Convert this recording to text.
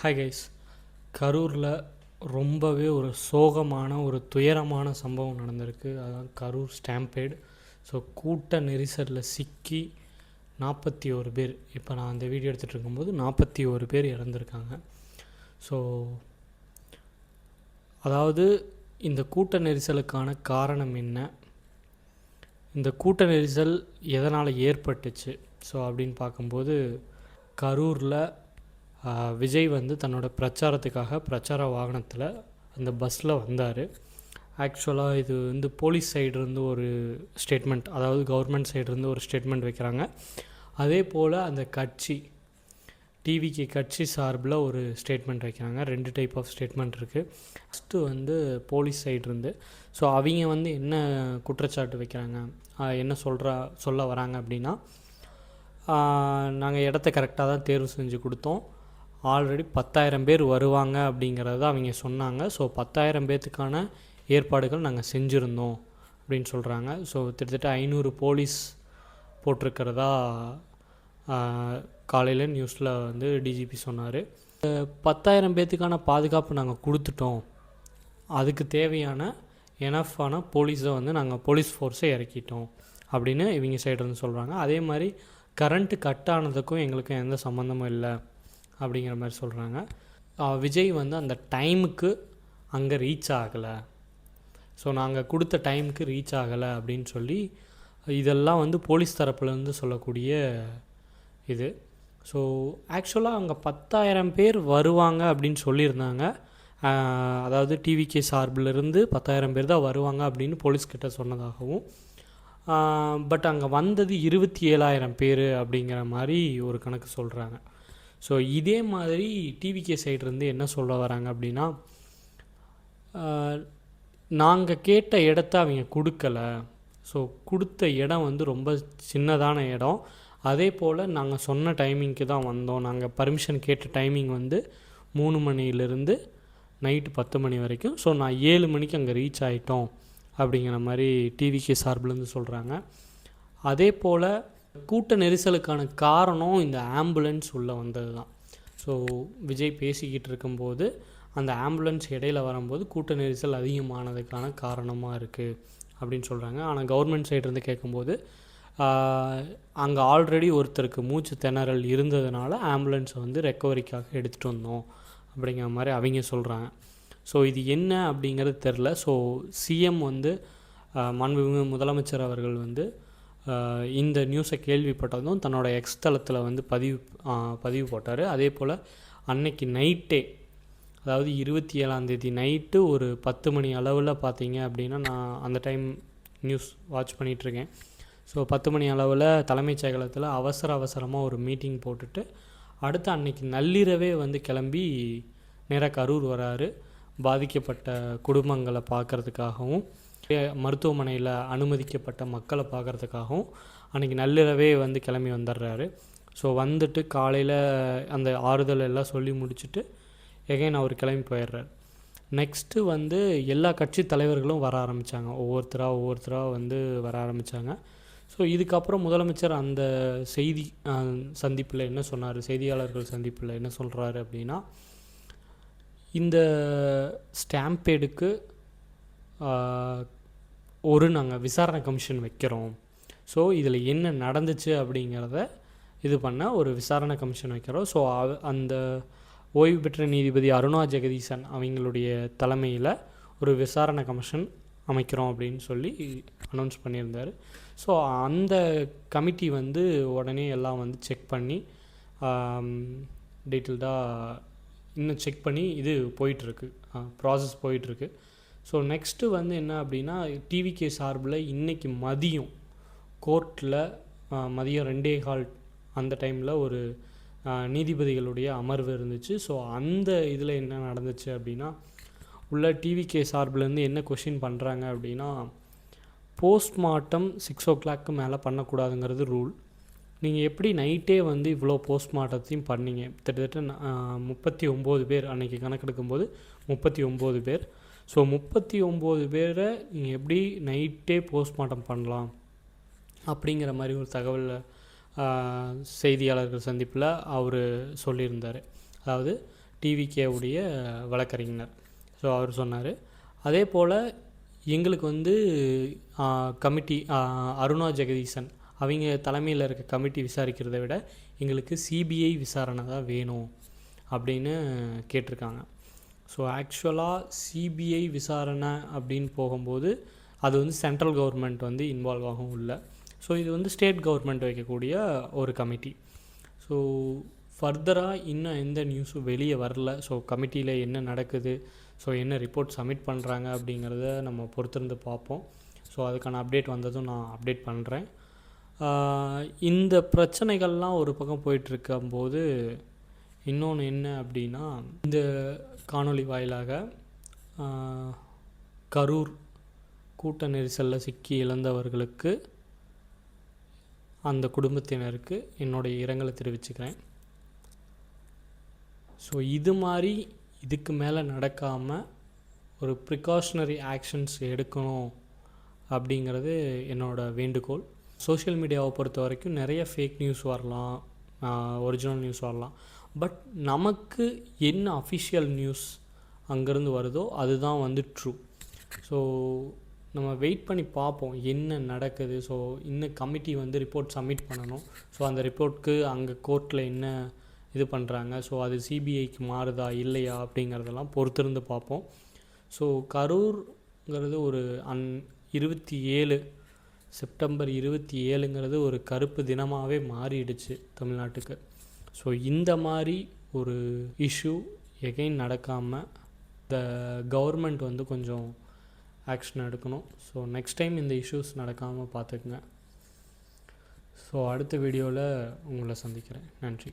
Hi guys. கரூரில் ரொம்பவே ஒரு சோகமான ஒரு துயரமான சம்பவம் நடந்திருக்கு. அதான் கரூர் ஸ்டாம்பேட். ஸோ கூட்ட நெரிசலில் சிக்கி 41 பேர், இப்போ நான் அந்த வீடியோ எடுத்துகிட்டு இருக்கும்போது 41 பேர் இறந்துருக்காங்க. ஸோ அதாவது இந்த கூட்ட நெரிசலுக்கான காரணம் என்ன, இந்த கூட்ட நெரிசல் எதனால் ஏற்பட்டுச்சு ஸோ அப்படின்னு பார்க்கும்போது, கரூரில் விஜய் தன்னோட பிரச்சாரத்துக்காக பிரச்சார வாகனத்தில் அந்த பஸ்ஸில் வந்தார். ஆக்சுவலாக இது போலீஸ் சைடுலேருந்து ஒரு ஸ்டேட்மெண்ட், அதாவது கவர்மெண்ட் சைடுலேருந்து ஒரு ஸ்டேட்மெண்ட் வைக்கிறாங்க. அதே போல் அந்த கட்சி டிவிகே கட்சி சார்பில் ஒரு ஸ்டேட்மெண்ட் வைக்கிறாங்க. 2 டைப் ஆஃப் ஸ்டேட்மெண்ட் இருக்குது. ஃபஸ்ட்டு போலீஸ் சைடுலேருந்து ஸோ அவங்க என்ன குற்றச்சாட்டு வைக்கிறாங்க, என்ன சொல்ல வராங்க அப்படின்னா, நாங்கள் இடத்த கரெக்டாக தான் தேர்வு செஞ்சு கொடுத்தோம், ஆல்ரெடி 10,000 பேர் வருவாங்க அப்படிங்கிறத அவங்க சொன்னாங்க. ஸோ 10,000 பேர்த்துக்கான ஏற்பாடுகள் நாங்கள் செஞ்சுருந்தோம் அப்படின்னு சொல்கிறாங்க. ஸோ கிட்டத்தட்ட 500 போலீஸ் போட்டிருக்கிறதா காலையில் நியூஸில் டிஜிபி சொன்னார். 10,000 பேர்த்துக்கான பாதுகாப்பு நாங்கள் கொடுத்துட்டோம், அதுக்கு தேவையான எனஃபான போலீஸை நாங்கள் போலீஸ் ஃபோர்ஸை இறக்கிட்டோம் அப்படின்னு இவங்க சைடுலேருந்து சொல்கிறாங்க. அதே மாதிரி கரண்ட்டு கட் ஆனதுக்கும் எங்களுக்கும் எந்த சம்மந்தமும் இல்லை அப்படிங்கிற மாதிரி சொல்கிறாங்க. விஜய் அந்த டைமுக்கு அங்கே ரீச் ஆகலை, ஸோ நாங்கள் கொடுத்த டைமுக்கு ரீச் ஆகலை அப்படின்னு சொல்லி இதெல்லாம் போலீஸ் தரப்புலேருந்து சொல்லக்கூடிய இது. ஸோ ஆக்சுவலாக அங்கே 10,000 பேர் வருவாங்க அப்படின்னு சொல்லியிருந்தாங்க. அதாவது டிவிகே சார்பிலிருந்து 10,000 பேர் தான் வருவாங்க அப்படின்னு போலீஸ்கிட்ட சொன்னதாகவும், பட் அங்கே வந்தது 27,000 பேர் அப்படிங்கிற மாதிரி ஒரு கணக்கு சொல்கிறாங்க. ஸோ இதே மாதிரி டிவிகே சைட்லேருந்து என்ன சொல்ல வராங்க அப்படின்னா, நாங்கள் கேட்ட இடத்த அவங்க கொடுக்கல, ஸோ கொடுத்த இடம் ரொம்ப சின்னதான இடம், அதே போல் நாங்கள் சொன்ன டைமிங்க்கு தான் வந்தோம், நாங்கள் பர்மிஷன் கேட்ட டைமிங் 3 மணிலேருந்து நைட்டு 10 மணி வரைக்கும், ஸோ நான் 7 மணிக்கு அங்கே ரீச் ஆகிட்டோம் அப்படிங்கிற மாதிரி டிவிகே சார்பிலேருந்து சொல்கிறாங்க. அதே போல் கூட்ட நெரிசலுக்கான காரணம் இந்த ஆம்புலன்ஸ் உள்ளே வந்தது தான். ஸோ விஜய் பேசிக்கிட்டு இருக்கும்போது அந்த ஆம்புலன்ஸ் இடையில வரும்போது கூட்ட நெரிசல் அதிகமானதுக்கான காரணமாக இருக்குது அப்படின்னு சொல்கிறாங்க. ஆனால் கவர்மெண்ட் சைட்லேருந்து கேட்கும்போது, அங்கே ஆல்ரெடி ஒருத்தருக்கு மூச்சு திணறல் இருந்ததுனால ஆம்புலன்ஸை ரெக்கவரிக்காக எடுத்துகிட்டு வந்தோம் அப்படிங்கிற மாதிரி அவங்க சொல்கிறாங்க. ஸோ இது என்ன அப்படிங்கிறது தெரில. ஸோ சிஎம் மாண்புமிகு முதலமைச்சர் அவர்கள் இந்த நியூஸை கேள்விப்பட்டதும் தன்னோட எக்ஸ் தளத்தில் பதிவு போட்டார். அதே போல் அன்னைக்கு நைட்டே, அதாவது 27ஆம் தேதி நைட்டு ஒரு 10 மணி அளவில் பார்த்தீங்க அப்படின்னா, நான் அந்த டைம் நியூஸ் வாட்ச் பண்ணிகிட்ருக்கேன். ஸோ 10 மணி அளவில் தலைமைச் செயலகத்தில் அவசரமாக ஒரு மீட்டிங் போட்டுட்டு அடுத்து அன்னைக்கு நள்ளிரவே கிளம்பி நேராக கரூர் வராரு. பாதிக்கப்பட்ட குடும்பங்களை பார்க்குறதுக்காகவும் மருத்துவமனையில் அனுமதிக்கப்பட்ட மக்களை பார்க்குறதுக்காகவும் அன்றைக்கி நள்ளிரவே கிளம்பி வந்துடுறாரு. ஸோ வந்துட்டு காலையில் அந்த ஆறுதல் எல்லாம் சொல்லி முடிச்சுட்டு எகைன் அவர் கிளம்பி போயிடுறார். நெக்ஸ்ட்டு எல்லா கட்சி தலைவர்களும் வர ஆரம்பித்தாங்க, ஒவ்வொருத்தராக வர ஆரம்பித்தாங்க. ஸோ இதுக்கப்புறம் முதலமைச்சர் அந்த சந்திப்பில் என்ன சொன்னார், செய்தியாளர்கள் சந்திப்பில் என்ன சொல்கிறாரு அப்படின்னா, இந்த ஸ்டாம்பேடுக்கு நாங்கள் விசாரணை கமிஷன் வைக்கிறோம், ஸோ இதில் என்ன நடந்துச்சு அப்படிங்கிறத இது பண்ண ஒரு விசாரணை கமிஷன் வைக்கிறோம். ஸோ அந்த ஓய்வு பெற்ற நீதிபதி அருணா ஜெகதீசன் அவங்களுடைய தலைமையில் ஒரு விசாரணை கமிஷன் அமைக்கிறோம் அப்படின்னு சொல்லி அனௌன்ஸ் பண்ணியிருந்தார். ஸோ அந்த கமிட்டி உடனே எல்லாம் செக் பண்ணி டீட்டெயில்டாக இன்னும் செக் பண்ணி இது போயிட்டுருக்கு, ப்ராசஸ் போயிட்டுருக்கு. ஸோ நெக்ஸ்ட்டு என்ன அப்படின்னா, டிவிகே சார்பில் இன்றைக்கி மதியம் கோர்ட்டில் மதியம் 2:15 அந்த டைமில் ஒரு நீதிபதிகளுடைய அமர்வு இருந்துச்சு. ஸோ அந்த இதில் என்ன நடந்துச்சு அப்படின்னா, உள்ள டிவிகே சார்பிலேருந்து என்ன கொஷின் பண்ணுறாங்க அப்படின்னா, போஸ்ட்மார்ட்டம் 6 o'clock மேலே பண்ணக்கூடாதுங்கிறது ரூல். நீங்கள் எப்படி நைட்டே இவ்வளோ போஸ்ட்மார்ட்டத்தையும் பண்ணீங்க, கிட்டத்தட்ட 39 பேர் அன்றைக்கி கணக்கெடுக்கும்போது 39 பேர். ஸோ 39 பேரை நீங்கள் எப்படி நைட்டே போஸ்ட்மார்ட்டம் பண்ணலாம் அப்படிங்கிற மாதிரி ஒரு தகவல் செய்தியாளர்கள் சந்திப்பில் அவர் சொல்லியிருந்தார். அதாவது டிவிகேவுடைய வழக்கறிஞர். ஸோ அவர் சொன்னார். அதே போல் எங்களுக்கு வந்து கமிட்டி அருணா ஜெகதீசன் அவங்க தலைமையில் இருக்க கமிட்டி விசாரிக்கிறத விட எங்களுக்கு சிபிஐ விசாரணை தான் வேணும் அப்படின்னு கேட்டிருக்காங்க. ஸோ ஆக்சுவலாக சிபிஐ விசாரணை அப்படின்னு போகும்போது அது வந்து சென்ட்ரல் கவர்மெண்ட் வந்து இன்வால்வ் ஆகும் உள்ள. ஸோ இது வந்து ஸ்டேட் கவர்மெண்ட் வைக்கக்கூடிய ஒரு கமிட்டி. ஸோ ஃபர்தராக இன்னும் எந்த நியூஸும் வெளியே வரல. ஸோ கமிட்டியில் என்ன நடக்குது, ஸோ என்ன ரிப்போர்ட் சப்மிட் பண்ணுறாங்க அப்படிங்கிறத நம்ம பொறுத்திருந்து பார்ப்போம். ஸோ அதுக்கான அப்டேட் வந்ததும் நான் அப்டேட் பண்ணுறேன். இந்த பிரச்சனைகள்லாம் ஒரு பக்கம் போயிட்டுருக்கும்போது இன்னொன்று என்ன அப்படின்னா, இந்த காணொளி வாயிலாக கரூர் கூட்ட நெரிசலில் சிக்கி இழந்தவர்களுக்கு அந்த குடும்பத்தினருக்கு என்னுடைய இரங்கலை தெரிவிச்சுக்கிறேன். ஸோ இது மாதிரி இதுக்கு மேலே நடக்காமல் ஒரு ப்ரிகாஷனரி ஆக்ஷன்ஸ் எடுக்கணும் அப்படிங்கிறது என்னோடய வேண்டுகோள். சோஷியல் மீடியாவை பொறுத்த வரைக்கும் நிறைய ஃபேக் நியூஸ் வரலாம், ஒரிஜினல் நியூஸ் வரலாம். பட் நமக்கு என்ன அஃபிஷியல் நியூஸ் அங்கேருந்து வருதோ அதுதான் வந்து ட்ரூ. ஸோ நம்ம வெயிட் பண்ணி பார்ப்போம் என்ன நடக்குது. ஸோ இன்னும் கமிட்டி வந்து ரிப்போர்ட் சப்மிட் பண்ணணும். ஸோ அந்த ரிப்போர்ட்க்கு அங்கே கோர்ட்டில் என்ன இது பண்ணுறாங்க, ஸோ அது சிபிஐக்கு மாறுதா இல்லையா அப்படிங்கிறதெல்லாம் பொறுத்திருந்து பார்ப்போம். ஸோ கரூர்ங்கிறது ஒரு 27 செப்டம்பர் 27ங்கிறது ஒரு கருப்பு தினமாகவே மாறிடுச்சு தமிழ்நாட்டுக்கு. ஸோ இந்த மாதிரி ஒரு இஷ்யூ எகைன் நடக்காமல் இந்த கவர்மெண்ட் வந்து கொஞ்சம் ஆக்ஷன் எடுக்கணும். ஸோ நெக்ஸ்ட் டைம் இந்த இஷ்யூஸ் நடக்காமல் பார்த்துக்குங்க. ஸோ அடுத்த வீடியோவில் உங்களை சந்திக்கிறேன். நன்றி.